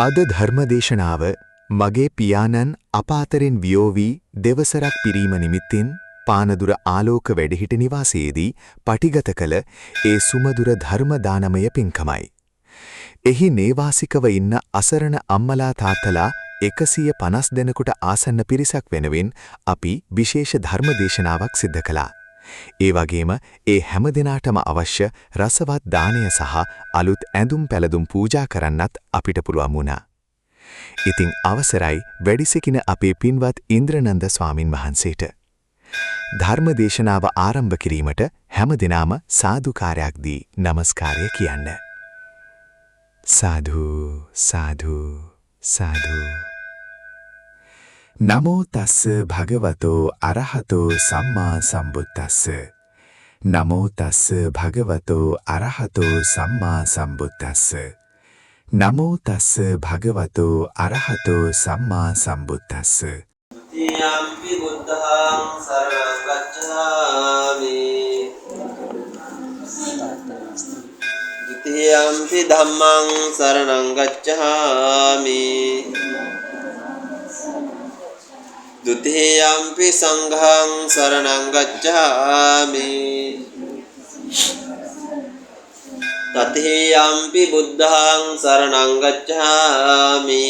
අද ධර්මදේශනාව මගේ පියාණන් අප අතරින් වියෝ වී දෙවසරක් පිරීම නිමිත්තෙන් පානදුර ආලෝක වැඩහිට නිවාසයේදී පටිගත කළ ඒ සුමధుර ධර්ම දානමය පින්කමයි. එහි නේවාසිකව ඉන්න අසරණ අම්මලා තාත්තලා 150 දෙනෙකුට ආසන්න පිරිසක් වෙනුවෙන් අපි විශේෂ ධර්ම දේශනාවක් සිද්ධ කළා. ඒ වගේම ඒ හැම දිනාටම අවශ්‍ය රසවත් දාණය සහ අලුත් ඇඳුම් පැළඳුම් පූජා කරන්නත් අපිට පුළුවන් වුණා. ඉතින් අවසරයි වැඩිසිටින අපේ පින්වත් ඉන්ද්‍රනන්ද ස්වාමින් වහන්සේට. ධර්ම දේශනාව ආරම්භ කිරීමට හැම දිනම සාදුකාරයක් දී নমස්කාරය කියන්න. සාදු සාදු සාදු. නමෝ තස්ස භගවතෝ අරහතෝ සම්මා සම්බුද්දස්ස. නමෝ තස්ස භගවතෝ අරහතෝ සම්මා සම්බුද්දස්ස. නමෝ තස්ස භගවතෝ අරහතෝ සම්මා සම්බුද්දස්ස. යම්පි බුද්ධං සරණං ගච්ඡාමි. ද්විතීයම්පි ධම්මං සරණං ගච්ඡාමි. द्वितीयम्पि संघं शरणं गच्छामि. तृतीयम्पि बुद्धं शरणं गच्छामि.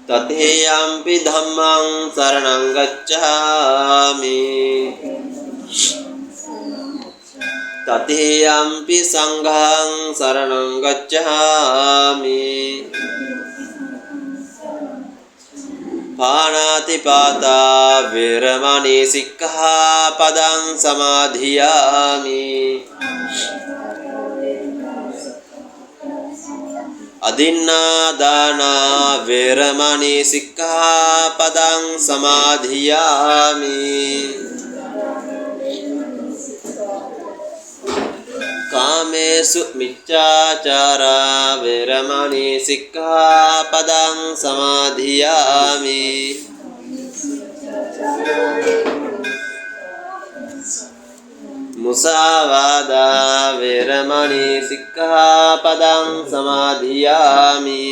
तृतीयम्पि धम्मं शरणं गच्छामि. तृतीयम्पि संघं शरणं गच्छामि. පාණාතිපාතා වේරමණී සික්ඛාපදං සමාදියාමි. අදින්නාදානා වේරමණී සික්ඛාපදං සමාදියාමි. කාමේසු මිච්ඡාචාරා වේරමණී සික්ඛාපදං සමාදියාමි. මුසාවාදා වේරමණී සික්ඛාපදං සමාදියාමි.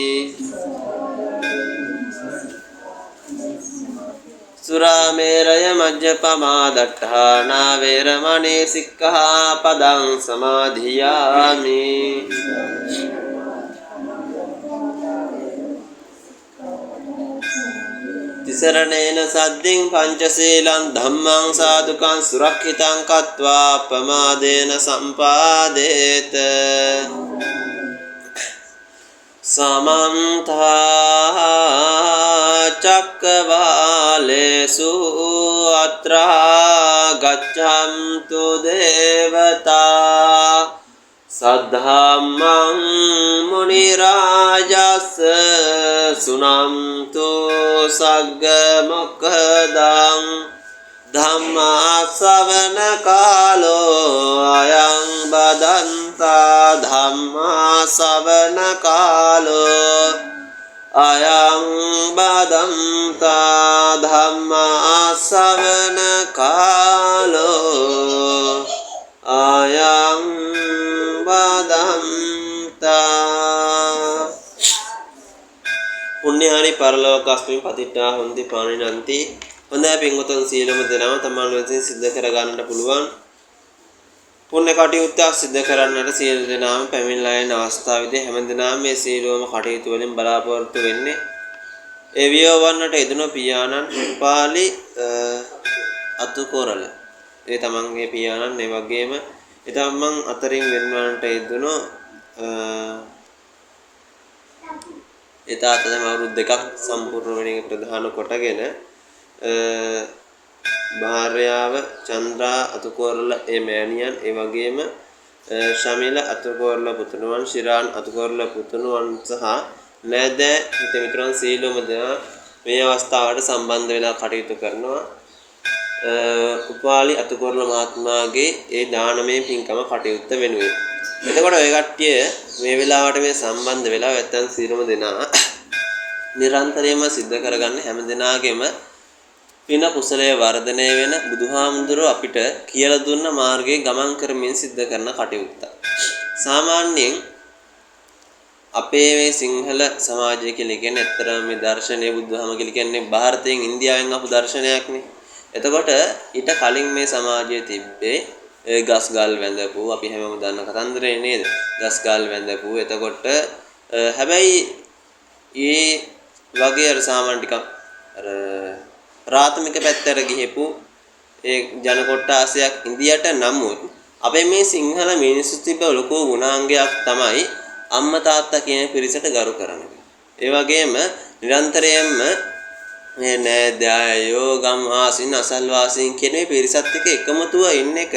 සුරාමේරය මජ්ජපමා දට්ඨානා වේරමණී සික්ඛාපදං සමාදියාමි. තිසරණේන සද්දින් පංචශීලං ධම්මං සාදුකං සුරක්ෂිතං කତ୍වා ප්‍රමාදේන සම්පාදේත. සමන්ත චක්කවාලේසු අත්‍රා ගච්ඡන්තු දේවතා සද්ධම්මං මුනි රාජස් සුනන්තු සග්ග මොක්ඛදං ධම්මා ශ්‍රවණ කාලෝ අයං බදන්තා. ධම්මා ශ්‍රවණ කාලෝ අයං බදන්තා. ධම්මා ශ්‍රවණ කාලෝ අයං බදන්තා. පුණ්‍යානි පරලෝකස්මින් පතිට්ඨා හොන්ති පාණිනන්ති. හොඳයි පින්වතුන් සියලුම දෙනාම තමන් විසින් සිද්ධ කර ගන්නට පුළුවන් පුණ්‍ය කටයුත්තක් සිද්ධ කරන්නට සියලු දෙනාම පැමිණලා යන අවස්ථාවේදී හැම දිනම මේ සියලුම කටයුතු වලින් බලාපොරොත්තු වෙන්නේ ඒ වියවන්නට යෙදුණු පියාණන් උපාලි අතුකොරල. ඒ තමන්ගේ පියාණන් ඒ වගේම ඒ තමන් අතරින් වෙන්වන්නට යෙදුණු ඒ තාත්තම අවුරුදු දෙකක් සම්පූර්ණ වෙන එක ප්‍රධාන කොටගෙන භාර්යාව චන්ද්‍රා අතුකොරල ඒ මෑණියන් ඒ වගේම ශමිල අතුකොරල පුතුණුවන් ශිරාන් අතුකොරල පුතුණුවන් සහ නෑදෑ මිත්‍රයන් සීලොම දෙනා මේ අවස්ථාවට සම්බන්ධ වෙලා කටයුතු කරනවා. උපාලි අතුකොරල මහත්මයාගේ ඒ දානමය පින්කම කටයුත්ත වෙනුවෙන්. එතකොට ඔය කට්ටිය මේ වෙලාවට මේ සම්බන්ධ වෙලා නැත්තම් සීලොම දෙනා නිරන්තරයෙන්ම සිද්ධ කරගන්න හැම දිනාගෙම පින කුසලයේ වර්ධනය වෙන බුදුහාමුදුරුවෝ අපිට කියලා දුන්න මාර්ගයේ ගමන් කරමින් සිද්ධ කරන කටයුත්ත. සාමාන්‍යයෙන් අපේ මේ සිංහල සමාජය කියලා කියන්නේ ඇත්තටම මේ දර්ශනය බුදුහම කියලා කියන්නේ ಭಾರತයෙන් ඉන්දියාවෙන් ආපු දර්ශනයක්නේ. එතකොට ඊට කලින් මේ සමාජයේ තිබ්බේ ගස් ගල් වැඳපු අපි හැමෝම දන්න කතන්දරේ නේද? ගස් ගල් වැඳපු. එතකොට හැබැයි ඒ වගේ අර සාමාන්‍ය ටිකක් අර ප්‍රාථමික පැත්තට ගිහපු ඒ ජන කොට්ටාසයක් ඉන්දියට නමුත් අපේ මේ සිංහල මිනිස්සු තිබ්බ ලොකු ගුණාංගයක් තමයි අම්මා තාත්තා කියන පිරිසට ගරු කරන එක. ඒ වගේම නිරන්තරයෙන්ම මේ නෑදෑයෝ ගම් වාසීන් අසල්වාසීන් කියන මේ පිරිසත් එක්ක එකමුතුව ඉන්න එක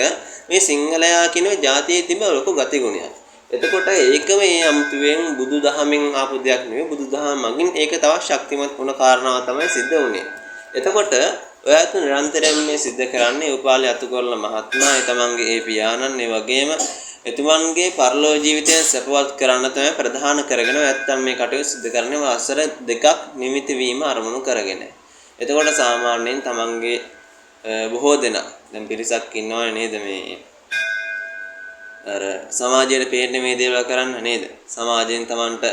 මේ සිංහලයා කියන ජාතියේ තිබ්බ ලොකු ගතිගුණයක්. එතකොට ඒක මේ අමුතුවෙන් බුදුදහමෙන් ආපු දෙයක් නෙවෙයි බුදුදහම මගින් ඒක තවත් ශක්තිමත් වුණ කාරණාව තමයි සිද්ධ වුනේ. එතකොට ඔයත් නිරන්තරයෙන් මේ සිද්ධ කරන්නේ උපාලි අතුකොල්ල මහත්මයා ඒ තමන්ගේ ඒ පියාණන් ඒ වගේම එතුමන්ගේ පරලෝක ජීවිතය සපවත් කරන්න තමයි ප්‍රධාන කරගෙන නැත්තම් මේ කටයුතු සිදු කරන්නේ වසර දෙකක් නිමිති වීම අරමුණු කරගෙන. එතකොට සාමාන්‍යයෙන් තමන්ගේ බොහෝ දෙනා දැන් පිරිසක් ඉන්නවනේ නේද මේ අර සමාජයේ පේන්නේ මේ දේවල් කරන්න නේද? සමාජයෙන් තමන්ට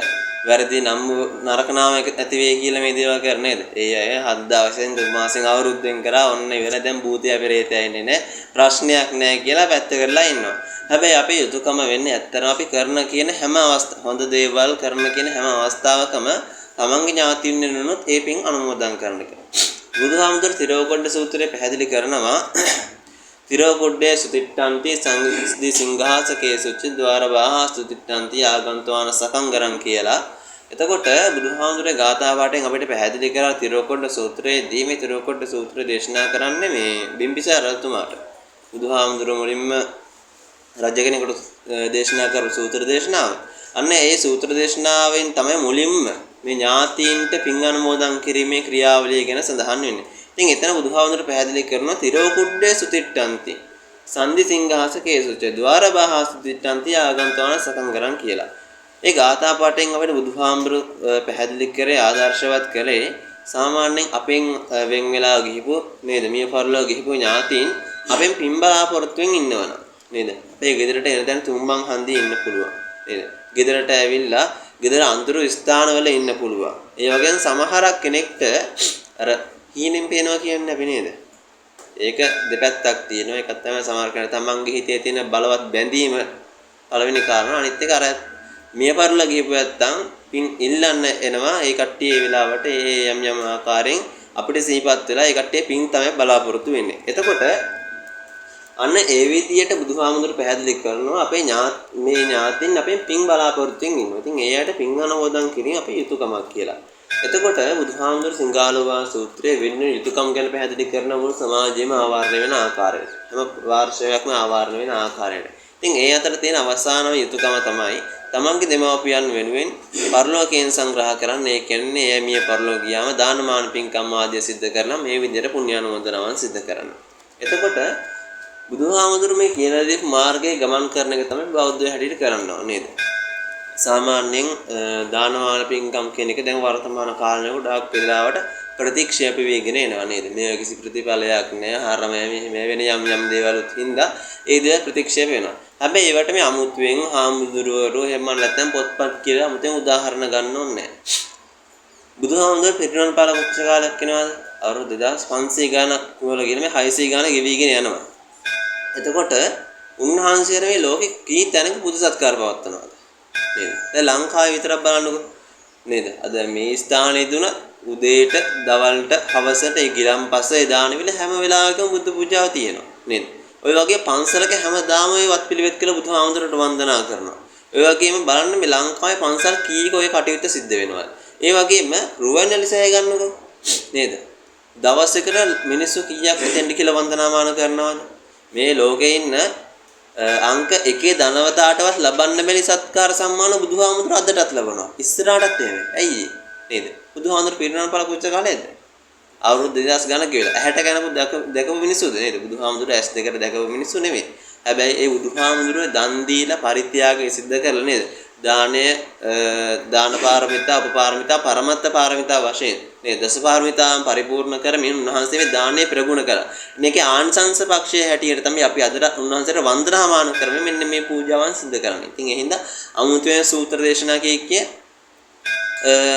වැරදි නම් නරක නාම ඇති වෙයි කියලා මේ දේවල් කර නේද? ඒ අය 7 දවසෙන් 2 මාසෙන් අවුරුද්දෙන් කරා ඔන්න ඉවර දැන් භූතය පෙරේතය ඉන්නේ නැහැ. ප්‍රශ්නයක් නැහැ කියලා පැත්ත කරලා ඉන්නවා. හැබැයි අපේ යුතුයකම වෙන්නේ ඇත්තටම අපි කරන කියන හැම හොඳ දේවල් කරන කියන හැම අවස්ථාවකම තමන්ගේ ඥාතියින් වෙනුනොත් ඒ පින් අනුමෝදන් කරන්න කියලා. බුදුහාමුදුර තිරෝකොණ්ඩ සූත්‍රයේ පැහැදිලි කරනවා තිරෝකොණ්ඩේ සුතිට්ඨන්ති සංගිස්දි සිංහාසකේ සුච්ච ద్వාරබාහ සුතිට්ඨන්ති ආගන්තවාන සකංගරම් කියලා. එතකොට බුදුහාමුදුරේ ගාථා පාඨයෙන් අපිට පැහැදිලි කරලා තිරෝකොණ්ඩ සූත්‍රයේදී මේ තිරෝකොණ්ඩ සූත්‍රය දේශනා කරන්නේ මේ බිම්බිසාර රජතුමාට. බුදුහාමුදුර මුලින්ම රජ කෙනෙකුට දේශනා කරපු සූත්‍ර දේශනාව. අන්න ඒ සූත්‍ර දේශනාවෙන් තමයි මුලින්ම මේ ඥාතීන්ට පින් අනුමෝදන් කිරීමේ ක්‍රියාවලිය ගැන සඳහන් වෙන්නේ. ඉතින් එතන බුදුහාමුදුර පැහැදිලි කරනවා තිරෝකුඩ්ඩේ සුතිට්ඨන්ති සන්දි සිංහාසකේ සුච ద్వාරබාහ සුතිට්ඨන්ති ආගන්තවන සකංගරම් කියලා. ඒ ගාථා පාඨයෙන් අපිට බුදුහාමුදුර පැහැදිලි කරේ ආදර්ශවත් කළේ සාමාන්‍යයෙන් අපෙන් වෙන් වෙලා ගිහිපු නේද මිය පරලෝ ගිහිපු ඥාතීන් අපෙන් පින් බලාපොරොත්තුෙන් ඉන්නවනම් නේද? අපේ ගෙදරට එන දැන් තුම්බන් හන්දියේ ඉන්න පුළුවන්. නේද? ගෙදරට ඇවිල්ලා ගෙදර අඳුරු ස්ථානවල ඉන්න පුළුවන්. ඒ වගේම සමහරක් කෙනෙක්ට අර හීනෙන් පේනවා කියන්නේ අපි නේද? ඒක දෙපැත්තක් තියෙනවා. එකක් තමයි සමහර කෙනෙක් තමන්ගේ හිතේ තියෙන බලවත් බැඳීම පළවෙනි කාරණා. අනිත් එක අර මිය පරලා ගිහපු නැත්තම් පින් ඉල්ලන්න එනවා. ඒ කට්ටිය ඒ වෙලාවට ඒ යම් යම් ආකාරයෙන් අපිට සිහිපත් වෙලා ඒ කට්ටිය පින් තමයි බලාපොරොත්තු වෙන්නේ. එතකොට අන්න ඒ විදියට බුදුහාමුදුරු පැහැදිලි කරනවා අපේ මේ ඥාතින් අපෙන් පින් බලාපොරොත්තුෙන් ඉන්නවා. ඉතින් ඒ අයට පින් අනුමෝදන් කිරීම අපේ යුතුයකමක් කියලා. එතකොට බුදුහාමුදුරු සිංහාලෝවා සූත්‍රයේ වෙන යුතුයකම් ගැන පැහැදිලි කරන මුළු සමාජයේම ආවරණය වෙන ආකාරයට. හැම වාර්ෂිකයක්ම ආවරණය වෙන ආකාරයට. ඉතින් ඒ අතර තියෙන අවසානම යුතුයකම තමයි තමන්ගේ දෙමව්පියන් වෙනුවෙන් පරලෝකයෙන් සංග්‍රහ කරන්නේ. ඒ කියන්නේ එය මිය පරලෝ ගියාම දානමාන පින්කම් ආදිය සිද්ධ කරලා මේ විදිහට පුණ්‍යානුමෝදනාවන් සිද්ධ කරනවා. එතකොට බුදුහාමුදුරු මේ කියන දේ මාර්ගයේ ගමන් කරන එක තමයි බෞද්ධය හැටියට කරන්නව නේද? සාමාන්‍යයෙන් දානමාන පින්කම් කියන එක දැන් වර්තමාන කාලේ ගොඩාක් වෙලාවට ප්‍රතික්ෂේප වෙගෙන එනවා නේද? මේක කිසි ප්‍රතිඵලයක් නෑ. හරම මේ වෙන යම් යම් දේවල් හින්දා ඒ දේ ප්‍රතික්ෂේප වෙනවා. හැබැයි ඒවට මේ අමුතුවෙන් හාමුදුරුවෝ එහෙම නැත්නම් පොත්පත් කියලා අමුතුවෙන් උදාහරණ ගන්න ඕනේ නෑ. බුදුහාමුදුරු පිරිනමන පාල කොච්චර කාලයක් වෙනවද? අවුරුදු 2500 ගාණක් වල ගෙන මේ 600 ගාණ ගෙවිගෙන යනවා. එතකොට උන්වහන්සේලා මේ ලෝකෙ කී තැනක බුදු සත්කාර පවත්වනවාද නේද? දැන් ලංකාවේ විතරක් බලන්නකො නේද? අද මේ ස්ථානයේ දුන උදේට දවල්ට හවසට ඒ ගිලම්පස ඒ දානවිල හැම වෙලාවකම බුදු පූජාව තියෙනවා නේද? ඔය වගේ පන්සලක හැමදාම ඔය වත් පිළිවෙත් කළ බුදුහාමුදුරට වන්දනා කරනවා. ඔය වගේම බලන්න මේ ලංකාවේ පන්සල් කීක ඔය කටයුත්ත සිද්ධ වෙනවා. ඒ වගේම රුවන්වැලිසෑය ගන්නකො නේද? දවසකට මිනිස්සු කීයක් එතෙන්ට කියලා වන්දනාමාන කරනවද? මේ ලෝකේ ඉන්න අංක 1 ධනවතාටවත් ලබන්න බැරි සත්කාර සම්මාන බුදුහාමුදුර අදටත් ලබනවා. ඉස්සරහටත් එහෙමයි. ඇයි නේද? බුදුහාමුදුර පිරිනමන පාල කොච්චර කාලෙද? අවුරුදු 2000 ගණන් කියලා. ඇහැට ගණපු දැකපු මිනිස්සුද නේද? බුදුහාමුදුර ඇස් දෙකට දැකපු මිනිස්සු නෙමෙයි. හැබැයි ඒ බුදුහාමුදුර දන් දීලා පරිත්‍යාගය සිද්ධ කරලා නේද? දානය දාන පාරමිතා උපපාරමිතා පරමත්ත පාරමිතා වශයෙන් මේ දස පාරමිතාන් පරිපූර්ණ කරමින් උන්වහන්සේ මේ දානය ප්‍රගුණ කළා. මේකේ ආංශංශ පක්ෂයේ හැටියට තමයි අපි අද උන්වහන්සේට වන්දනාමාන කරමින් මෙන්න මේ පූජාවන් සිදු කරන්නේ. ඉතින් ඒ හින්දා අමුතුවෙන් සූත්‍ර දේශනා කිය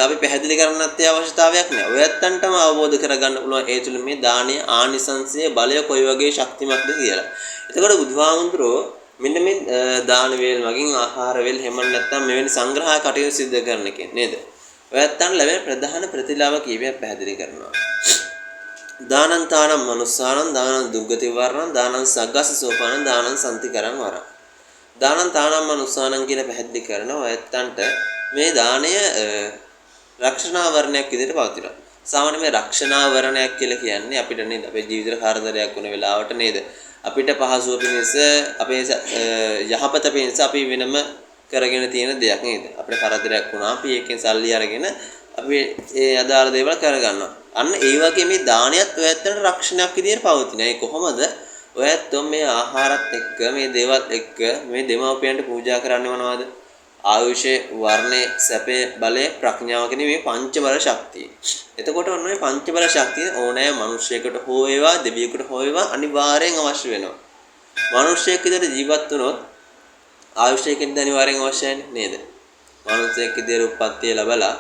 අපි පැහැදිලි කරන්නත් අවශ්‍යතාවයක් නැහැ. ඔයත්තන්ටම අවබෝධ කරගන්න පුළුවන් ඒ තුළ මේ දානීය ආනිසංසයේ බලය කොයි වගේ ශක්තිමත්ද කියලා. එතකොට බුදුහාමුදුරෝ මෙන්න මේ දාන වේල් මගින් ආහාර වේල් හැම නැත්තම් මෙවැනි සංග්‍රහ කටයුතු සිදු කරන කෙනෙක් නේද? ඔයත්තන් ලැබෙන ප්‍රධාන ප්‍රතිලාභ කීපයක් පැහැදිලි කරනවා. දානං තානං මනුස්සානං දානං දුග්ගති වරණං දානං සග්ගස සෝපානං දානං සම්තිකරං වරං. දානං තානං මනුස්සානං කියලා පැහැදිලි කරනවා. ඔයත්තන්ට මේ දාණය රක්ෂණාවරණයක් විදිහට පවතිනවා. සාමාන්‍ය මේ රක්ෂණාවරණයක් කියලා කියන්නේ අපිට නේද අපේ ජීවිතේ කාර්යදරයක් වුණ වෙලාවට නේද අපිට පහසුව පිණිස අපේ යහපත පිණිස අපි වෙනම කරගෙන තියෙන දෙයක් නේද අපිට කරදරයක් වුණා අපි ඒකෙන් සල්ලි අරගෙන අපි ඒ අදාළ දේවල් කරගන්නවා. අන්න ඒ වගේ මේ දානයත් ඔයත්තට රක්ෂණයක් විදිහට පවතිනවා. ඒ කොහොමද? ඔයත්තෝ මේ ආහාරත් එක්ක මේ දේවල් එක්ක මේ දෙමව්පියන්ට පූජා කරන්නේ මොනවද? ආයුෂේ වර්ණේ සැපේ බලේ ප්‍රඥාව කියන මේ පංච බල ශක්තිය. එතකොට ඔන්න මේ පංච බල ශක්තිය ඕනෑම මිනිසෙකුට හෝ වේවා දෙවියෙකුට හෝ වේවා අනිවාර්යෙන් අවශ්‍ය වෙනවා. මිනිසෙක් විදිහට ජීවත් වුණොත් ආයුෂය කියන අනිවාර්යෙන් අවශ්‍යයි නේද? මිනිසෙක් විදිහට උප්පත්තිය ලැබලා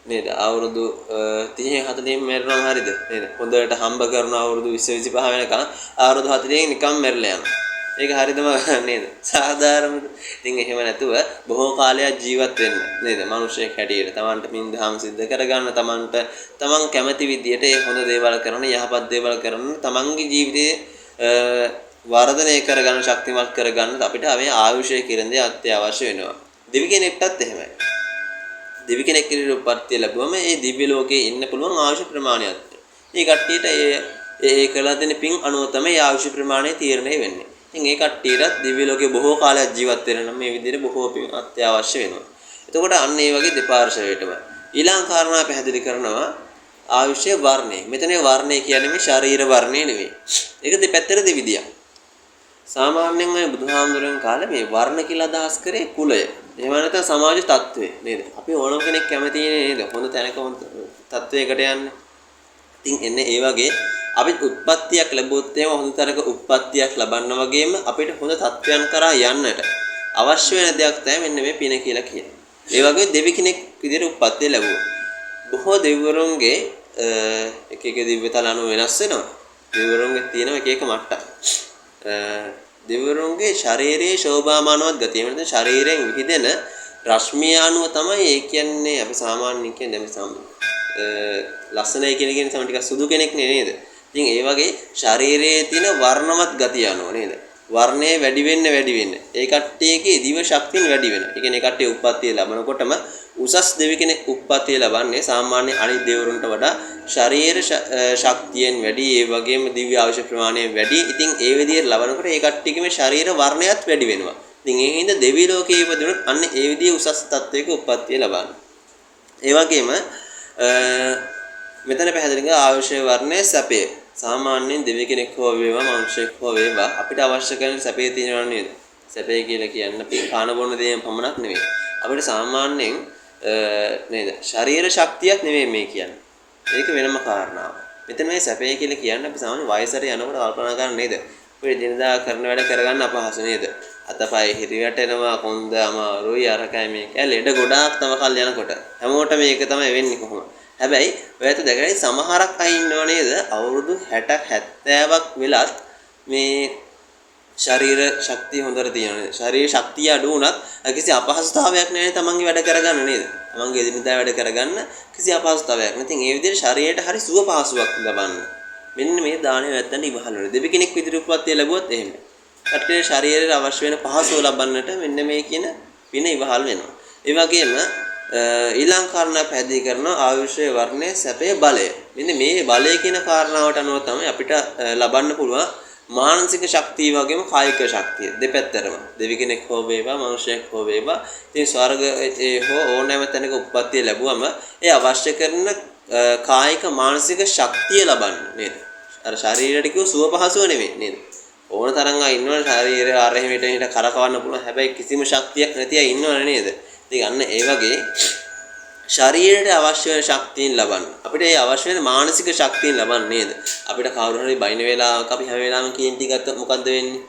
නේද? අවුරුදු 30 40 මැරෙනවා හරියද? නේද? හොඳට හම්බ කරන අවුරුදු 20 25 වෙනකන් අවුරුදු 40 නිකන් මැරලා යනවා. ඒක හරියදම නේද? සාධාරණද? ඉතින් එහෙම නැතුව බොහෝ කාලයක් ජීවත් වෙන්න නේද? මිනිස්සෙක් හැටියට තමන්ට පින්දහම් සිද්ධ කරගන්න තමන් කැමති විදියට ඒ හොඳ දේවල් කරන යහපත් දේවල් කරන තමන්ගේ ජීවිතේ වර්ධනය කරගන්න ශක්තිමත් කරගන්න අපිට මේ ආයුෂය කියන දේ අත්‍යවශ්‍ය වෙනවා. දෙවි කෙනෙක්ටත් එහෙමයි. දෙවි කෙනෙක් කෙනෙකුට උපත්ති ලැබුවම ඒ දිව්‍ය ලෝකේ ඉන්න පුළුවන් ආයුෂ ප්‍රමාණයක්. මේ කට්ටියට ඒ කළා දෙන පින් අනුව තමයි ආයුෂ ප්‍රමාණය තීරණය වෙන්නේ. ඉතින් ඒ කට්ටියට දිව්‍ය ලෝකේ බොහෝ කාලයක් ජීවත් වෙන්න නම් මේ විදිහට බොහෝ පින් අත්‍යවශ්‍ය වෙනවා. එතකොට අන්න ඒ වගේ දෙපාර්ශ්වයටම ඊළඟ කාරණා පැහැදිලි කරනවා ආයුෂය වර්ණය. මෙතන වර්ණය කියන්නේ මේ ශරීර වර්ණය නෙවෙයි. ඒක දෙපැත්තට දෙවිදියක්. සාමාන්‍යයෙන් මේ බුදුහාමුදුරන් කාලේ මේ වර්ණ කියලා අදහස් කරේ කුලය. එහෙම නැත්නම් සමාජ තත්ත්වය නේද? අපි ඕනම කෙනෙක් කැමති නේද? හොඳ තැනක හොඳ තත්ත්වයකට යන්න. ඉතින් එන්නේ ඒ වගේ අපි උත්පත්තියක් ලැබුවොත් එහෙම හොඳ තරක උත්පත්තියක් ලබන්න වගේම අපිට හොඳ තත්ත්වයන් කරා යන්නට අවශ්‍ය වෙන දෙයක් තමයි මෙන්න මේ පින කියලා කියන්නේ. ඒ වගේ දෙවි කෙනෙක් විදිහට උත්පත්තිය ලැබුවා. බොහෝ දෙවිවරුන්ගේ එක එක දිව්‍ය තල අනුව වෙනස් වෙනවා. දෙවිවරුන්ගේ තියෙන එක එක මට්ටම්. දෙවිවරුන්ගේ ශාරීරික ශෝභාමානවත් ගතිය වෙනද ශරීරයෙන් විහිදෙන රශ්මිය අනුව තමයි ඒ කියන්නේ අපි සාමාන්‍යයෙන් කියන්නේ ලස්සනයි කියන කෙනෙක් තමයි ටිකක් සුදු කෙනෙක් නේද? ඉතින් ඒ වගේ ශරීරයේ තියෙන වර්ණවත් ගතිය අනුව නේද? වර්ණය වැඩි වෙන්න ඒ කට්ටියගේ දිව ශක්තිය වැඩි වෙනවා. ඒ කියන්නේ කට්ටිය උප්පත්තිය ලැබනකොටම උසස් දෙවි කෙනෙක් උප්පත්තිය ලබන්නේ සාමාන්‍ය අනිත් දෙවිවරුන්ට වඩා ශරීර ශක්තියෙන් වැඩි ඒ වගේම දිව්‍ය ආයුෂ ප්‍රමාණයෙන් වැඩි. ඉතින් ඒ විදිහට ලබනකොට ඒ කට්ටියගේ මේ ශරීර වර්ණයත් වැඩි වෙනවා. ඉතින් ඒ හින්දා දෙවි ලෝකයේ ඉපදුනොත් අන්න ඒ විදිහේ උසස් තත්වයක උප්පත්තිය ලබන්නේ. ඒ වගේම මෙතන පැහැදිලි කරන ආයුෂ වර්ණයේ සැපේ සාමාන්‍යයෙන් දෙවි කෙනෙක් හෝ වේවා මිනිසෙක් හෝ වේවා අපිට අවශ්‍ය කරන සැපේ තියෙනවා නේද? සැපේ කියලා කියන්නේ අපි කාන බොන දේම පමණක් නෙවෙයි. අපිට සාමාන්‍යයෙන් නේද? ශරීර ශක්තියක් නෙවෙයි මේ කියන්නේ. ඒක වෙනම කාරණාවක්. මෙතන මේ සැපේ කියලා කියන්නේ අපි සාමාන්‍ය වයසට යනකොට කල්පනා කරන්නේ නේද? අපේ දිනදා කරන වැඩ කරගන්න අපහසු නේද? අතපය හිරිවැටෙනවා කොන්ද අමාරුයි අරකයි මේක. ලෙඩ ගොඩාක් තම කල් යනකොට හැමෝටම මේක තමයි වෙන්නේ කොහොමද? හැබැයි ඔයත් දැකලා සමහරක් අය ඉන්නව නේද? අවුරුදු 60ක් 70ක් වෙලත් මේ ශරීර ශක්තිය හොඳට තියෙනවා. ශරීර ශක්තිය අඩු වුණත් කිසි අපහසුතාවයක් නැහැ තමන්ගේ වැඩ කරගන්න නේද? තමන්ගේ එදිනෙදා වැඩ කරගන්න කිසි අපහසුතාවයක් නැහැ. ඉතින් ඒ විදිහට ශරීරයට හරි සුව පහසුවක් ලබන්න. මෙන්න මේ දාණය වැත්තන් ඉවහල් වෙනවා. දෙවි කෙනෙක් විදිහට උප්පත්තිය ලැබුවොත් එහෙම. කට්ටිය ශරීරයට අවශ්‍ය වෙන පහසුව ලබන්නට මෙන්න මේ කියන පින ඉවහල් වෙනවා. ඒ වගේම ඊළඟ කාරණා පැහැදිලි කරනවා ආයුෂයේ වර්ණයේ සැපේ බලය. මෙන්න මේ බලය කියන කාරණාවට අනුව තමයි අපිට ලබන්න පුළුවන් මානසික ශක්තිය වගේම කායික ශක්තිය දෙපැත්තටම. දෙවි කෙනෙක් හෝ වේවා මිනිසෙක් හෝ වේවා ඉතින් ස්වර්ගයේ හෝ ඕනෑම තැනක උප්පත්තිය ලැබුවම ඒ අවශ්‍ය කරන කායික මානසික ශක්තිය ලබන්න නේද? අර ශරීරයට කිව්ව සුව පහසුව නෙමෙයි නේද? ඕන තරම් අය ඉන්නවනේ ශරීරය අර එහෙම හිට කරකවන්න පුළුවන්. හැබැයි කිසිම ශක්තියක් නැති අය ඉන්නවනේ නේද? ඉතින් අන්න ඒ වගේ ශරීරයට අවශ්‍ය වෙන ශක්තියින් ලබන්න. අපිට ඒ අවශ්‍ය වෙන මානසික ශක්තියින් ලබන්න නේද? අපිට කවුරු හරි බයින වෙලාවක අපි හැම වෙලාවෙම කේන්ති ගත්තොත් මොකද්ද වෙන්නේ?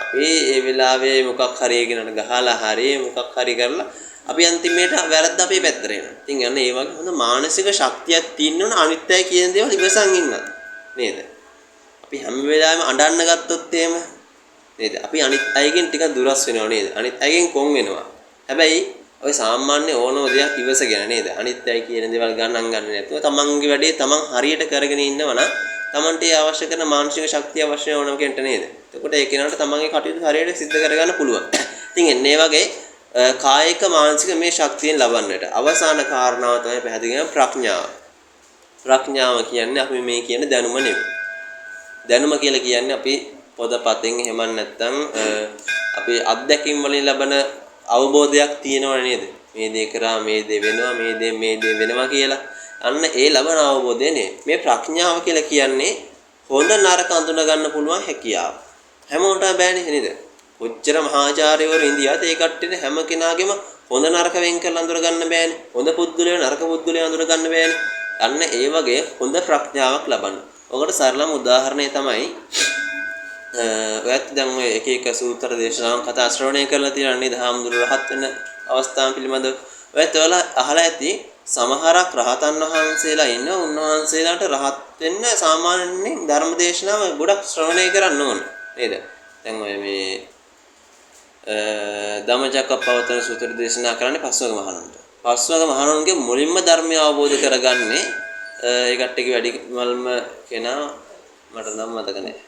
අපි ඒ වෙලාවේ මොකක් හරි ගෙනන ගහලා හරි මොකක් හරි කරලා අපි අන්තිමේට වැරද්ද අපේ පැත්තට එනවා. ඉතින් යන්න ඒ වගේ හොඳ මානසික ශක්තියක් තියෙන්න ඕන අනිත්‍යයි කියන දේවල් ඉවසන් ඉන්නත් නේද? අපි හැම වෙලාවෙම අඬන්න ගත්තොත් එහෙම නේද? අපි අනිත් අයගෙන් ටිකක් දුරස් වෙනවා නේද? අනිත් අයගෙන් කොන් වෙනවා. හැබැයි ඔය සාමාන්‍ය ඕනම දෙයක් ඉවසගෙන නේද? අනිත්‍යයි කියන දේවල් ගණන් ගන්න නැතුව තමන්ගේ වැඩේ තමන් හරියට කරගෙන ඉන්නවනම් තමන්ට ඒ අවශ්‍ය කරන මානසික ශක්තිය අවශ්‍ය ඕනම කෙනට නේද? එතකොට ඒ කෙනාට තමන්ගේ කටයුතු හරියට සිද්ධ කරගන්න පුළුවන්. ඉතින් එන්නේ වගේ කායික මානසික මේ ශක්තියෙන් ලබන්නට අවසාන කාරණාව තමයි පැහැදිලි ප්‍රඥාව. ප්‍රඥාව කියන්නේ අපි මේ කියන දැනුම නෙවෙයි. දැනුම කියලා කියන්නේ අපි පොතපතෙන් එහෙම නැත්නම් අපි අත්දැකීම් වලින් ලබන අවබෝධයක් තියෙනව නේද? මේ දේ කරා මේ දේ වෙනවා මේ දේ වෙනවා කියලා. අන්න ඒ ලබන අවබෝධය නේ. මේ ප්‍රඥාව කියලා කියන්නේ හොඳ නරක අඳුන ගන්න පුළුවන් හැකියාව. හැමෝටම බෑනේ නේද? කොච්චර මහාචාර්යවරු ඉන්දියාත ඒ කට්ටියට හැම කෙනාගේම හොඳ නරක වෙන් කරලා අඳුර ගන්න බෑනේ. හොඳ පුද්ගලයෝ නරක පුද්ගලයෝ අඳුර ගන්න බෑනේ. අන්න ඒ වගේ හොඳ ප්‍රඥාවක් ලබන්න. ඔකට සරලම උදාහරණය තමයි ඔයත් දැන් ඔය එක එක සූත්‍ර දේශනාවන් කතා ශ්‍රවණය කරලා තියෙනවා නේද? හාමුදුරුවෝ රහත් වෙන අවස්ථාන් පිළිබඳව. ඔයත් ඔයාලා අහලා ඇති සමහරක් රහතන් වහන්සේලා ඉන්න උන්වහන්සේලාට රහත් වෙන්න සාමාන්‍යයෙන් ධර්ම දේශනාව ගොඩක් ශ්‍රවණය කරන්න ඕන නේද? දැන් ඔය මේ ධම්මචක්කප්පවත්තන සූත්‍ර දේශනා කරන්නේ පස්වග මහණුන්ට. පස්වග මහණුන්ගේ මුලින්ම ධර්මය අවබෝධ කරගන්නේ ඒ කට්ටියගේ වැඩිමල්ම කෙනා මට නම් මතක නැහැ.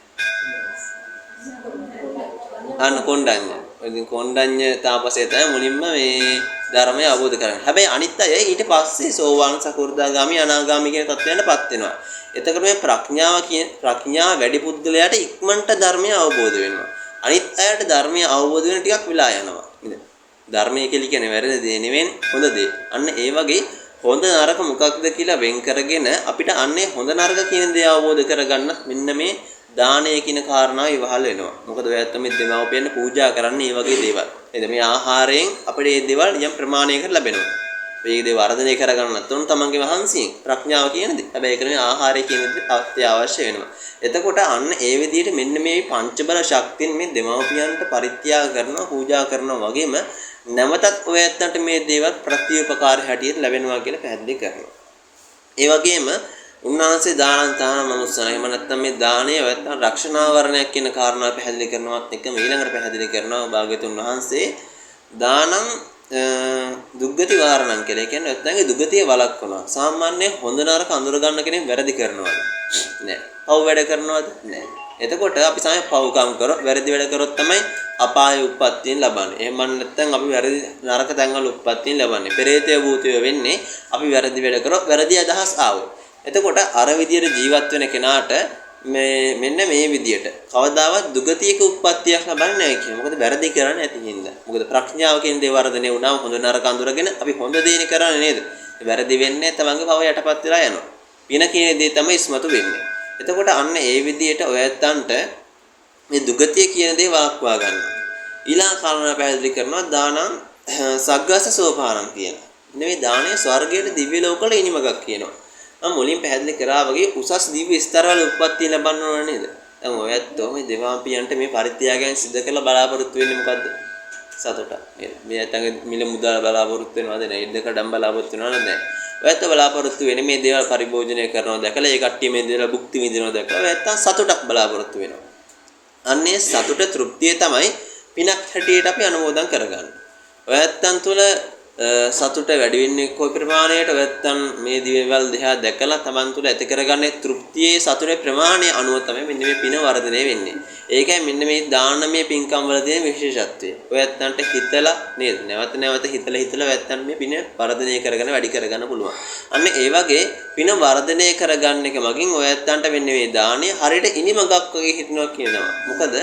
අන්න කොණ්ඩඤ්ඤ. ඉතින් කොණ්ඩඤ්ඤ තාපසය තමයි මුලින්ම මේ ධර්මය අවබෝධ කරගන්නේ. හැබැයි අනිත් අය ඊට පස්සේ සෝවාන් සකෘදාගාමි අනාගාමි කියන තත්ත්වයන්ටපත් වෙනවා. එතකොට මේ ප්‍රඥාව වැඩි පුද්ගලයාට ඉක්මනට ධර්මය අවබෝධ වෙනවා. අනිත් අයට ධර්මය අවබෝධ වෙන ටිකක් වෙලා යනවා. නේද? ධර්මය කියලා කියන්නේ වැරදි දේ නෙවෙයි හොඳ දේ. අන්න ඒ වගේ හොඳ නරක මොකක්ද කියලා වෙන් කරගෙන අපිට අන්නේ හොඳ නරක කියන දේ අවබෝධ කරගන්න මෙන්න මේ දානය කියන කාරණාව ඉවහල් වෙනවා. මොකද ඔයත් මේ දෙමව්පියන් පූජා කරන්නේ මේ වගේ දේවල්. නේද? මේ ආහාරයෙන් අපිට මේ දේවල් යම් ප්‍රමාණයකට ලැබෙනවා. මේ දේ වර්ධනය කරගන්නත් උන් තමන්ගේ මහන්සියෙන් ප්‍රඥාව කියන දේ. හැබැයි ඒක නෙවෙයි ආහාරය කියන දේ අත්‍යවශ්‍ය වෙනවා. එතකොට අන්න ඒ විදිහට මෙන්න මේ පංචබල ශක්තියෙන් මේ දෙමව්පියන්ට පරිත්‍යාග කරනවා පූජා කරනවා වගේම නැවතත් ඔය ඇත්තන්ට මේ දේවල් ප්‍රතිඋපකාර හැටියට ලැබෙනවා කියලා පැහැදිලි කරනවා. ඒ වගේම උන්වහන්සේ දානං තාන මනුස්සන එහෙම නැත්නම් මේ දානය නැත්නම් රක්ෂණාවරණයක් කියන කාරණාව පැහැදිලි කරනවත් එකම ඊළඟට පැහැදිලි කරනවා භාග්‍යතුන් වහන්සේ දානං දුග්ගති වාරණම් කියලා. ඒ කියන්නේ නැත්නම් දුගතිය වළක්වනවා. සාමාන්‍ය හොඳ නරක අඳුර ගන්න කෙනෙක් වැරදි කරනවද? නෑ. පව් වැඩ කරනවද? නෑ. එතකොට අපි සාමාන්‍ය පව්කම් කරොත් වැරදි වැඩ කරොත් තමයි අපාය උප්පත්තියෙන් ලබන්නේ. එහෙම නැත්නම් අපි වැරදි නරක තැන්වල උප්පත්තියෙන් ලබන්නේ. පෙරේතය භූතය වෙන්නේ අපි වැරදි වැඩ කරොත් වැරදි අදහස් ආවොත්. එතකොට අර විදියට ජීවත් වෙන කෙනාට මෙන්න මේ විදියට කවදාවත් දුගතියක උප්පත්තියක් ලබන්නේ නැහැ කියන්නේ. මොකද වැරදි කරන්නේ නැති හින්දා. මොකද ප්‍රඥාව කියන දේ වර්ධනය වුණාම හොඳ නරක අඳුරගෙන අපි හොඳ දේනේ කරන්නේ නේද? වැරදි වෙන්නේ තමන්ගේ පව යටපත් වෙලා යනවා. පින කියන දේ තමයි ඉස්මතු වෙන්නේ. එතකොට අන්න ඒ විදියට ඔයත්තන්ට මේ දුගතිය කියන දේ වළක්වා ගන්න. ඊළඟ කාරණා පැහැදිලි කරනවා දානං සග්ගස සෝපානං කියලා. නෙවෙයි දානය ස්වර්ගයේ දිව්‍ය ලෝකවල ඉනිමගක් කියනවා. මම මුලින් පැහැදිලි කරා වගේ උසස් දිව්‍ය ස්තරවල උප්පත්තිය ලබන්න ඕන නේද? දැන් ඔයත් මේ දෙමාපියන්ට මේ පරිත්‍යාගයන් සිදු කරලා බලාපොරොත්තු වෙන්නේ මොකද්ද? සතුට. නේද? මේ නැත්නම් මිල මුදල් බලාපොරොත්තු වෙනවද නැහැ? ඉඩකඩම් බලාපොරොත්තු වෙනවද නැහැ? ඔයත් බලාපොරොත්තු වෙන්නේ මේ දේවල් පරිභෝජනය කරනවා දැකලා ඒ කට්ටිය මේ දේවල් භුක්ති විඳිනවා දැකලා ඔයත් සතුටක් බලාපොරොත්තු වෙනවා. අන්නේ සතුට තෘප්තිය තමයි පිනක් හැටියට අපි අනුමෝදන් කරගන්නේ. ඔයත්තන් තුළ සතුට වැඩි වෙන්නේ කොයි ප්‍රමාණයට ඔයත්තන් මේ දිවේවල් දිහා දැකලා Taman තුළ ඇති කරගන්නේ තෘප්තියේ සතුටේ ප්‍රමාණය අනුව තමයි මෙන්න මේ පින වර්ධනය වෙන්නේ. ඒකයි මෙන්න මේ දානමය පින්කම් වල තියෙන විශේෂත්වය. ඔයත්තන්ට හිතලා නේද? නැවත හිතලා ඔයත්තන් මේ පින වර්ධනය කරගෙන වැඩි කරගන්න පුළුවන්. අන්න ඒ වගේ පින වර්ධනය කරගන්න එක මගින් ඔයත්තන්ට මෙන්න මේ දාණය හරියට ඉනිමගක් වගේ හිටිනවා කියනවා. මොකද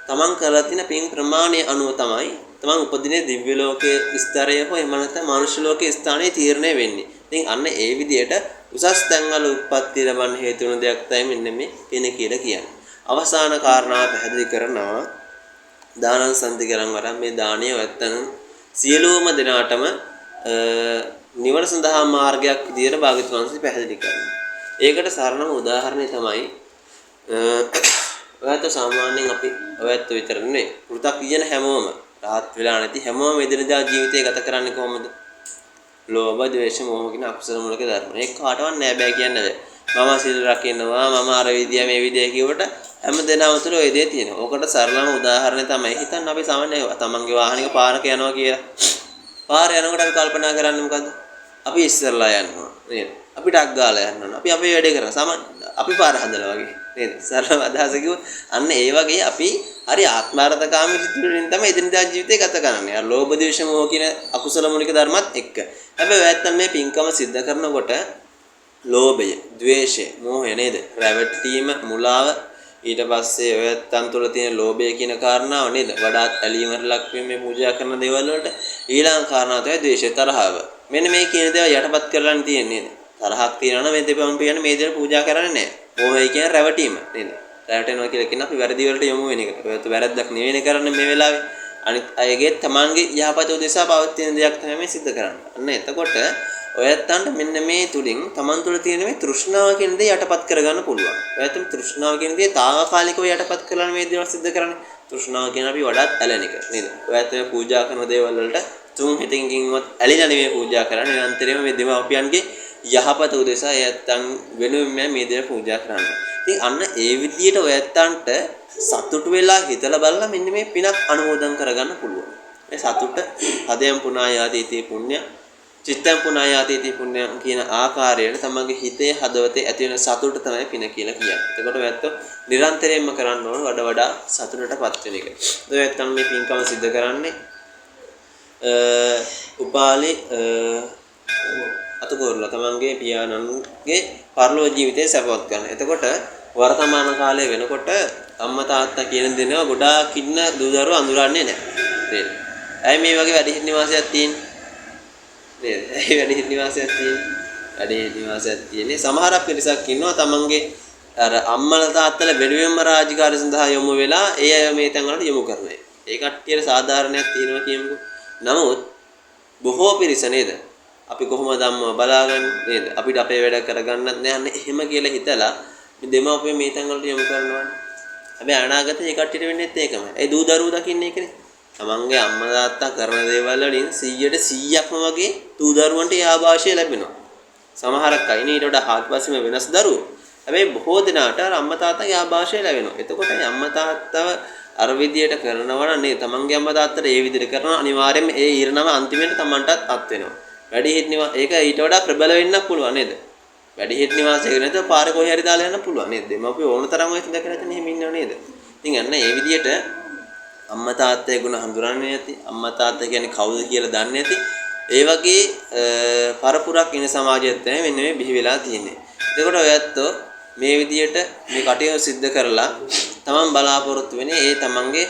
Taman කරලා තියෙන පින් ප්‍රමාණය අනුව තමයි තමන් උපදිනේ දිව්‍ය ලෝකයේ ස්තරය හෝ එහෙම නැත්නම් මනුෂ්‍ය ලෝකයේ ස්ථානයේ තීරණය වෙන්නේ. ඉතින් අන්න ඒ විදිහට උසස් තැන්වල උත්පත්ති ලබන්න හේතු වෙන දෙයක් තමයි මෙන්න මේ පින කියලා කියන්නේ. අවසාන කාරණාව පැහැදිලි කරනවා දානං සම්දිකරං වරම් මේ දානීය නැත්නම් සියලුම දෙනාටම නිවන සඳහා මාර්ගයක් විදියට භාග්‍යවතුන් වහන්සේ පැහැදිලි කරනවා. ඒකට සරලම උදාහරණය තමයි ඔයත් සාමාන්‍යයෙන් අපි ඔයත් විතර නෙවෙයි. වෘතක් කියන හැමෝම රහත් වෙලා නැති හැමෝම එදිනදා ජීවිතය ගත කරන්නේ කොහොමද? ලෝභ, ද්වේෂ, මෝහ කියන අකුසල මූලික ධර්ම. ඒක කාටවත් නෑ බෑ කියන්නේ නැහැ. මම සිල් රකින්නවා, මම අර විදිය මේ විදිය කියවට හැම දෙනාම තුළ ওই දේ තියෙනවා. ඕකට සරලම උදාහරණය තමයි හිතන්න අපි සාමාන්‍ය තමන්ගේ වාහනයක පාරක යනවා කියලා. පාර යනකොට අපි කල්පනා කරන්නේ මොකද්ද? අපි ඉස්සරලා යනවා නේද? අපි ටක් ගාලා යනවා. අපි අපේ වැඩේ කරනවා. සාමාන්‍ය අපි පාර හදලා වගේ නේද? සරලව අදහස කිව්වොත් අන්න ඒ වගේ අපි හරි ආත්මාර්ථකාමී සිතුවිලින් තමයි එදිනදා ජීවිතේ ගත කරන්නේ. අර ලෝභ, ද්වේෂ, මෝහ කියන අකුසල මූලික ධර්මات එක්ක. හැබැයි ඔයත් මේ පින්කම සිද්ධ කරනකොට ලෝභය, ද්වේෂය, මෝහය නේද? රැවටීම, මුලාව ඊට පස්සේ ඔයත්තන් තුළ තියෙන ලෝභය කියන කාරණාව නේද? වඩාත් ඇලීමට ලක් වීම මේ පූජා කරන දේවල් වලට ඊළඟ කාරණාව තමයි ද්වේෂය, තරහව. මෙන්න මේ කියන දේවල් යටපත් කරලානේ තියෙන්නේ නේද? තරහක් තියෙනවා මේ දෙපැත්තම පියන්නේ මේ දේවල් පූජා කරන්නේ නැහැ. මෝහය කියන්නේ රැවටීම නේද? රැවටෙනවා කියලා කියන අපි වැරදි වලට යොමු වෙන එක. ඔයත් වැරද්දක් නෙවෙයි කරන්නේ මේ වෙලාවේ. අනිත් අයගේ තමන්ගේ යහපත උදෙසා පවතින දෙයක් තමයි මේ සිද්ධ කරන්නේ. අන්න එතකොට ඔයත්තන්ට මෙන්න මේ තුලින් තමන් තුළ තියෙන මේ තෘෂ්ණාව කියන දේ යටපත් කරගන්න පුළුවන්. ඔයත් මේ තෘෂ්ණාව කියන දේ తాවකාලිකව යටපත් කරලා මේ දේවල් සිද්ධ කරන්නේ. තෘෂ්ණාව කියන අපි වඩාත් ඇලෙන එක නේද? ඔයත් මේ පූජා කරන දේවල් වලට තුන් හිතින්කින්වත් ඇලිලා නෙමෙයි පූජා කරන්නේ. නිරන්තරයෙන්ම මේ දෙමාපියන්ගේ යහපත උදෙසා එයත්තන් වෙනුවෙන් මේ දේවල් පූජා කරන්නේ. ඉතින් අන්න ඒ විදිහට ඔයත්තන්ට සතුටු වෙලා හිතලා බලලා මෙන්න මේ පිනක් අනුමෝදන් කරගන්න පුළුවන්. මේ සතුට හදයන් පුණායාදීති පුණ්‍ය චිත්තං පුණායාදීති පුණ්‍ය කියන ආකාරයට තමන්ගේ හිතේ හදවතේ ඇති වෙන සතුට තමයි පින කියලා කියන්නේ. එතකොට ඔයත් නිරන්තරයෙන්ම කරන්න ඕන වඩා සතුටටපත් වෙන එක. ඔයත් මේ පින්කම සිද්ධ කරන්නේ උපාලි අතකොරලා තමන්ගේ පියාණන්ගේ පරලෝක ජීවිතේ සැපවත් කරන. එතකොට වර්තමාන කාලේ වෙනකොට අම්මා තාත්තා කියන දේනවා ගොඩාක් ඉන්න දූ දරුවෝ අඳුරන්නේ නැහැ. ඇයි මේ වගේ වැඩිහිටි නිවාසයක් තියෙන්නේ? නේද? ඇයි වැඩිහිටි නිවාසයක් තියෙන්නේ? වැඩිහිටි නිවාසයක් තියෙන්නේ සමහරක් පිරිසක් ඉන්නවා තමන්ගේ අර අම්මලා තාත්තලා වෙනුවෙන්ම රාජකාරී සඳහා යොමු වෙලා ඒ අය මේ තැන් වලට යොමු කරනවා. ඒ කට්ටියට සාධාරණයක් තියෙනවා කියමුකෝ. නමුත් බොහෝ පිරිස නේද? අපි කොහොමද අම්මව බලාගන්නේ නේද? අපිට අපේ වැඩ කරගන්නත් නෑ. එහෙම කියලා හිතලා මේ දෙමාපිය මේ තැන් වලට යොමු කරනවානේ. හැබැයි අනාගතේ ඒ කට්ටියට වෙන්නේත් ඒකමයි. ඒ දූ දරුවෝ දකින්නේ ඒකනේ. තමන්ගේ අම්මා තාත්තා කරන දේවල් වලින් 100%ක්ම වගේ දූ දරුවන්ට යාභාෂය ලැබෙනවා. සමහරක් අය ඊට වඩා හාත්පසෙම වෙනස් දරුවෝ. හැබැයි බොහෝ දෙනාට අම්මා තාත්තා යාභාෂය ලැබෙනවා. එතකොට අම්මා තාත්තව අර විදියට කරනවා නම් නේ තමන්ගේ අම්මා තාත්තට ඒ විදියට කරනවා අනිවාර්යයෙන්ම ඒ ඊරණම අන්තිමට තමන්ටත් අත් වෙනවා. වැඩිහිටි නිවාස ඒක ඊට වඩා ප්‍රබල වෙන්නත් පුළුවන් නේද? වැඩිහිටි නිවාසයක නැත්නම් පාරේ කොහේ හරි දාලා යන්න පුළුවන් නේද? අපි ඕන තරම් ඔය ඉඳගෙන නැත්නම් එහෙම ඉන්නව නේද? ඉතින් අන්න ඒ විදියට අම්මා තාත්තගේ ගුණ හඳුනන්නේ නැති අම්මා තාත්තා කියන්නේ කවුද කියලා දන්නේ නැති ඒ වගේ පරපුරක් ඉන්න සමාජයත් තමයි මෙන්න මේ බිහි වෙලා තියෙන්නේ. එතකොට ඔයත් මේ විදියට මේ කටයුතු සිද්ධ කරලා තමන් බලාපොරොත්තු වෙන්නේ ඒ තමන්ගේ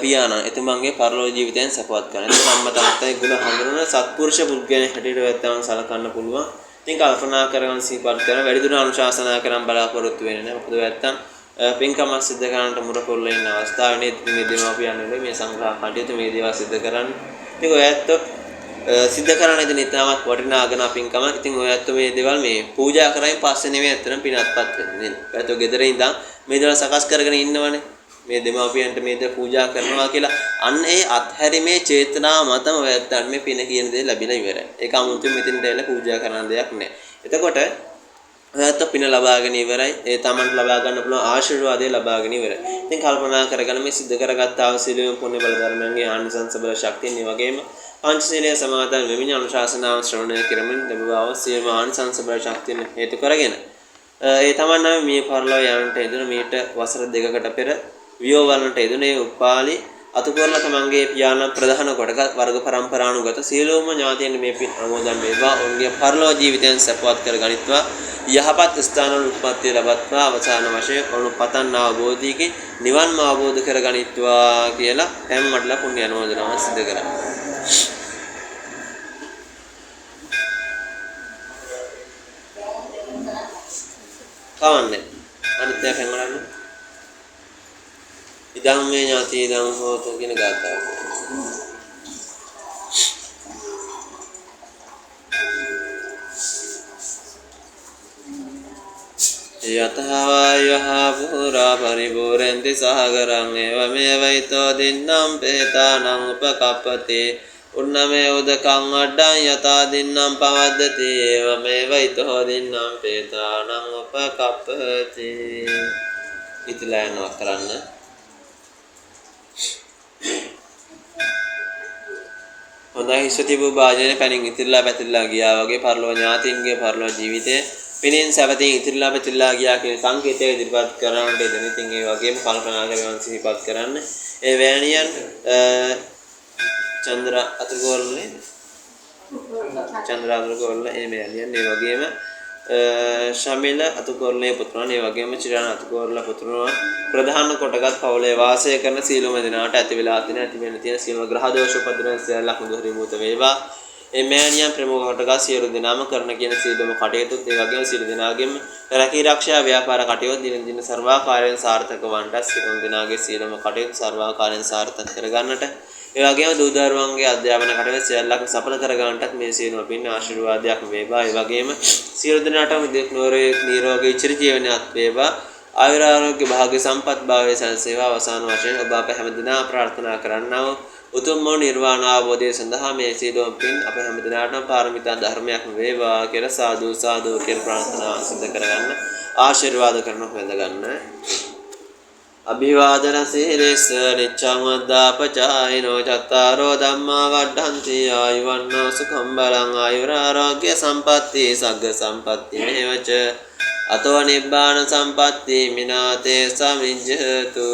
පියාණන් එතුමන්ගේ පරලෝක ජීවිතයන් සපවත් කරන. එතකොට අම්මා තාත්තගේ ගුණ හඳුනන සත්පුරුෂ පුද්ගලයන් හැටියට ඔයත් තමන් සලකන්න පුළුවන්. ඉතින් කල්පනා කරගෙන සිහිපත් කරන වැඩිදුර අනුශාසනා කරන් බලාපොරොත්තු වෙන්නේ නැහැ. මොකද ඔයත් පින්කම සිද්ධ කරන්නට මුරකොල්ල ඉන්න අවස්ථාවේදී මේ දෙමාපියන් වල මේ සංග්‍රහ කටයුතු මේ දේවල් සිද්ධ කරන්නේ. ඉතින් ඔයත් සිද්ධ කරන ඉතින් ඉතාමත් වටිනාගෙන පින්කම. ඉතින් ඔයත් මේ දේවල් මේ පූජා කරයින් පස්සේ නෙවෙයි අතන පිනත්පත් වෙන්නේ නේද? ඔයත් ගෙදර ඉඳන් මේ දේවල් සකස් කරගෙන ඉන්නවනේ. මේ දෙමාපියන්ට මේ දේ පූජා කරනවා කියලා අන්න ඒ අත්හැරීමේ චේතනාව මතම ඔයත් මේ පින කියන දේ ලැබිලා ඉවරයි. ඒක 아무තුම මෙතෙන්ට එලා පූජා කරන දෙයක් නෑ. එතකොට ඔයත් පින ලබාගෙන ඉවරයි. ඒ තමන්ට ලබා ගන්න පුළුවන් ආශිර්වාදය ලබාගෙන ඉවරයි. ඉතින් කල්පනා කරගෙන මේ සිද්ධ කරගත්ත අවසීලයෙන් පුණ්‍ය බල ධර්මයන්ගේ ආනිසංස බල ශක්තියන් වගේම පංචශීලයේ සමාදන් වෙමින් අනුශාසනාව ශ්‍රවණය කරමින් ලැබුවා වූ සියලුම ආනිසංස බල ශක්තියන් හේතු කරගෙන ඒ තමන් නම් මේ පරලෝ යන්නට එදුන මීට වසර දෙකකට පෙර වියෝවලන්ට එදුනේ උපාලි අතුකරලා තමන්ගේ පියාණන් ප්‍රධාන කොට වර්ග පරම්පරානුගත සියලුම ඥාතීන් මේ පින් අනුමෝදන් වේවා. ඔවුන්ගේ පරලෝ ජීවිතයන් සපවත් කර ගනිත්වා. යහපත් ස්ථානවල උත්පත්ති ලබත්වා. අවසාන වශයෙන් ඔවුන් පතන් අවබෝධීකේ නිවන්ම අවබෝධ කර ගනිත්වා කියලා හැමමඩලා පුණ්‍ය අනුමෝදනාව සිදු කරා. කවන්නේ අනිත් එක හැමලන්නේ ඉදම් මේ ඥාති ඉදම් හෝතු කියන ගාථාව. යතහායහ පුරා පරිපූර්ණති සහගරං එවමෙවයිතෝ දින්නම් පේතානං උපකප්පති උන්නමේ උදකං අඩ්ඩං යතා දින්නම් පවද්දති එවමෙවයිතෝ දින්නම් පේතානං උපකප්පති. ඉතිලා යනවා කරන්න. හොඳයි හිස තිබූ භාජනය පැනින් ඉතිරිලා පැතිරිලා ගියා වගේ පරලෝ ඥාතින්ගේ පරලෝ ජීවිතේ පිනින් සැපතින් ඉතිරිලා පැතිරිලා ගියා කියන සංකේතය ඉදිරිපත් කරනකොට එතන ඉතින් ඒ වගේම කල්පනා කරගෙන සිහිපත් කරන්න. ඒ වෑණියන් චන්ද්‍ර අතුගෝල්ලේ චන්ද්‍ර අතුගෝල්ල ඒ වෑණියන් ඒ වගේම ශමිල අතුගෝල්ලේ පුත්‍රයන් ඒ වගේම චිරාන අතුගෝල්ල පුත්‍රයන් ප්‍රධාන කොටගත් පවුලේ වාසය කරන සීලොම දිනාට ඇති වෙලා තියෙන ඇති වෙන තියෙන සීල ග්‍රහ දෝෂ උපදින සියල්ලක් මුදුහරිමූත වේවා. ඒ මෑණියන් ප්‍රමුඛ කොටගත් සියලු දෙනාම කරන කියන සීලොම කටයුතුත් ඒ වගේම සියලු දෙනාගේම රැකී ආරක්ෂා ව්‍යාපාර කටයුතු දින දින සර්වාකාරයෙන් සාර්ථක වන්නට සියලු දෙනාගේ සීලොම කටයුතු සර්වාකාරයෙන් සාර්ථක කරගන්නට ඒ වගේම දූ දරුවන්ගේ අධ්‍යාපන කටයුතු සියල්ලක් සඵල කරගන්නටත් මේ සීලොම පින් ආශිර්වාදයක් වේවා. ඒ වගේම සියලු දෙනාටම දෙක් නිරෝගී චිර ජීවනයත් වේවා. ආයුර ආරෝග්‍ය භාග්‍ය සම්පත් භාවයේ සැලසේවා. අවසාන වශයෙන් ඔබ අප හැමදෙනා ප්‍රාර්ථනා කරන්නා උතුම් නිර්වාණ අවබෝධය සඳහා මේ සීලොම පින් අප හැමදෙනාටම පාරමිතා ධර්මයක් වේවා කියලා සාදු සාදු කියලා ප්‍රාර්ථනා සිදු කරගන්න ආශිර්වාද කරන හොඳ ගන්න. අභිවාදන සීලෙස නිච්ඡං වද්දාපචායිනෝ චත්තාරෝ ධම්මා වඩ්ඩන්ති ආයුවන්නෝ සුඛං බලං ආයුර ආරෝග්‍ය සම්පatti සග්ග සම්පatti මේවච අතෝ නිබ්බාන සම්පatti මිනාතේ සමිජ්ජතු.